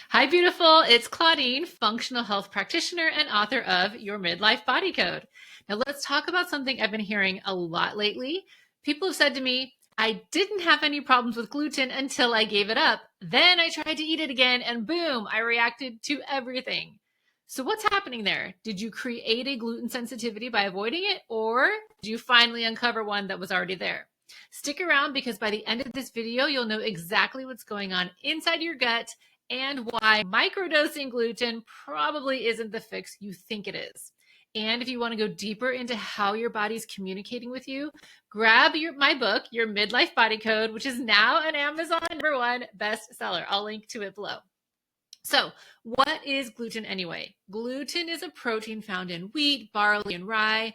Hi, beautiful. It's Claudine, functional health practitioner and author of Your Midlife Body Code. Now, let's talk about something I've been hearing a lot lately. People have said to me, I didn't have any problems with gluten until I gave it up. Then I tried to eat it again, and boom, I reacted to everything. So, what's happening there? Did you create a gluten sensitivity by avoiding it, or did you finally uncover one that was already there? Stick around because by the end of this video, you'll know exactly what's going on inside your gut and why microdosing gluten probably isn't the fix you think it is. And if you want to go deeper into how your body's communicating with you, grab my book, Your Midlife Body Code, which is now an Amazon #1 bestseller. I'll link to it below. So, what is gluten anyway? Gluten is a protein found in wheat, barley, and rye,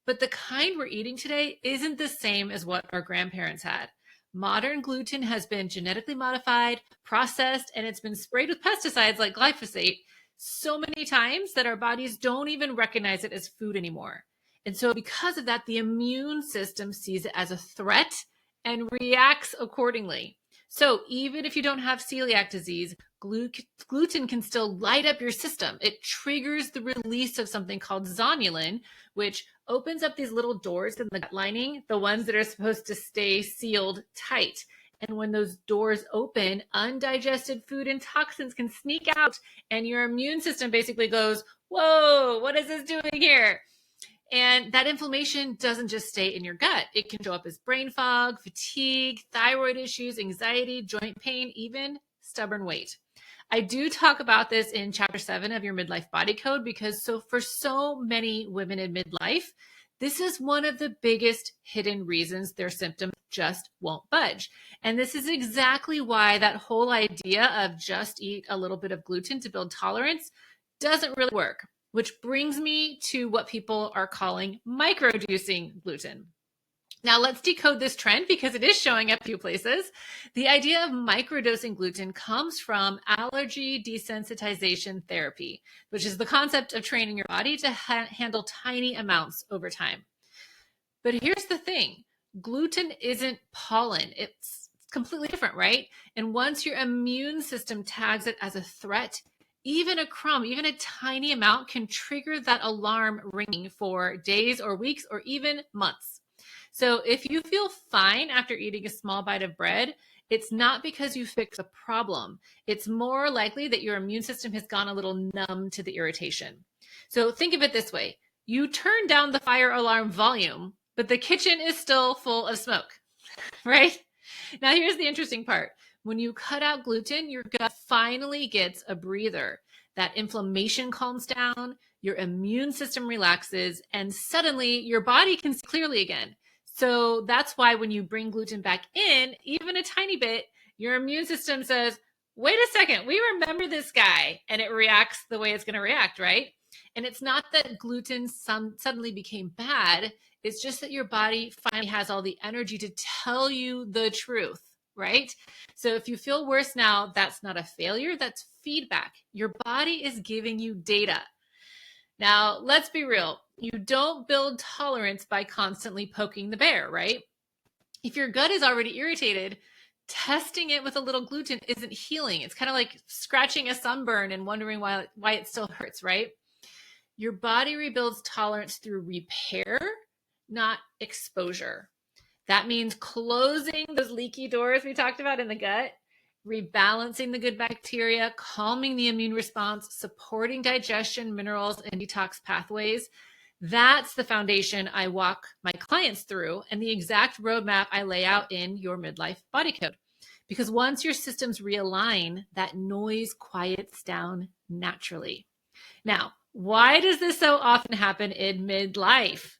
but the kind we're eating today isn't the same as what our grandparents had. Modern gluten has been genetically modified, processed, and it's been sprayed with pesticides like glyphosate so many times that our bodies don't even recognize it as food anymore. And so because of that, the immune system sees it as a threat and reacts accordingly. So even if you don't have celiac disease, gluten can still light up your system. It triggers the release of something called zonulin, which opens up these little doors in the gut lining, the ones that are supposed to stay sealed tight. And when those doors open, undigested food and toxins can sneak out, and your immune system basically goes, whoa, what is this doing here? And that inflammation doesn't just stay in your gut. It can show up as brain fog, fatigue, thyroid issues, anxiety, joint pain, even stubborn weight. I do talk about this in chapter 7 of Your Midlife Body Code because for so many women in midlife, this is one of the biggest hidden reasons their symptoms just won't budge. And this is exactly why that whole idea of just eat a little bit of gluten to build tolerance doesn't really work. Which brings me to what people are calling microdosing gluten. Now let's decode this trend because it is showing up a few places. The idea of microdosing gluten comes from allergy desensitization therapy, which is the concept of training your body to handle tiny amounts over time. But here's the thing, gluten isn't pollen. It's completely different, right? And once your immune system tags it as a threat, even a crumb, even a tiny amount can trigger that alarm ringing for days or weeks or even months. So if you feel fine after eating a small bite of bread, it's not because you fixed the problem. It's more likely that your immune system has gone a little numb to the irritation. So think of it this way. You turn down the fire alarm volume, but the kitchen is still full of smoke, right? Now here's the interesting part. When you cut out gluten, your gut finally gets a breather. That inflammation calms down, your immune system relaxes, and suddenly your body can see clearly again. So that's why when you bring gluten back in, even a tiny bit, your immune system says, wait a second, we remember this guy, and it reacts the way it's going to react, right? And it's not that gluten suddenly became bad. It's just that your body finally has all the energy to tell you the truth, right? So if you feel worse now, that's not a failure, that's feedback. Your body is giving you data. Now, let's be real. You don't build tolerance by constantly poking the bear, right? If your gut is already irritated, testing it with a little gluten isn't healing. It's kind of like scratching a sunburn and wondering why it still hurts, right? Your body rebuilds tolerance through repair, not exposure. That means closing those leaky doors we talked about in the gut, rebalancing the good bacteria, calming the immune response, supporting digestion, minerals, and detox pathways. That's the foundation I walk my clients through and the exact roadmap I lay out in Your Midlife Body Code. Because once your systems realign, that noise quiets down naturally. Now, why does this so often happen in midlife?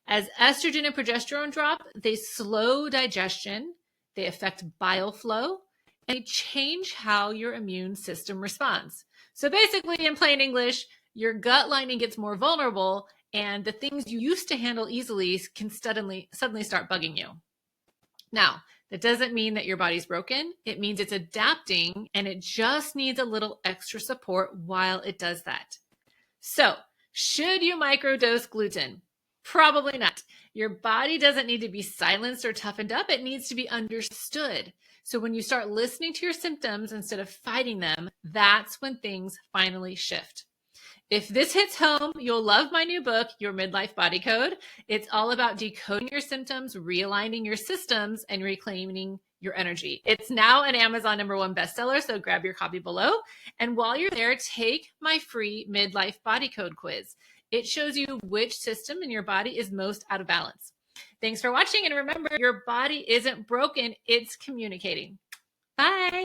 As estrogen and progesterone drop, they slow digestion, they affect bile flow, and they change how your immune system responds. So basically, in plain English, your gut lining gets more vulnerable, and the things you used to handle easily can suddenly start bugging you. Now, that doesn't mean that your body's broken. It means it's adapting, and it just needs a little extra support while it does that. So, should you microdose gluten? Probably not. Your body doesn't need to be silenced or toughened up. It needs to be understood. So when you start listening to your symptoms instead of fighting them, that's when things finally shift. If this hits home, you'll love my new book, Your Midlife Body Code. It's all about decoding your symptoms, realigning your systems, and reclaiming your energy. It's now an Amazon #1 bestseller, so grab your copy below. And while you're there, take my free Midlife Body Code quiz. It shows you which system in your body is most out of balance. Thanks for watching, and remember, your body isn't broken, it's communicating. Bye.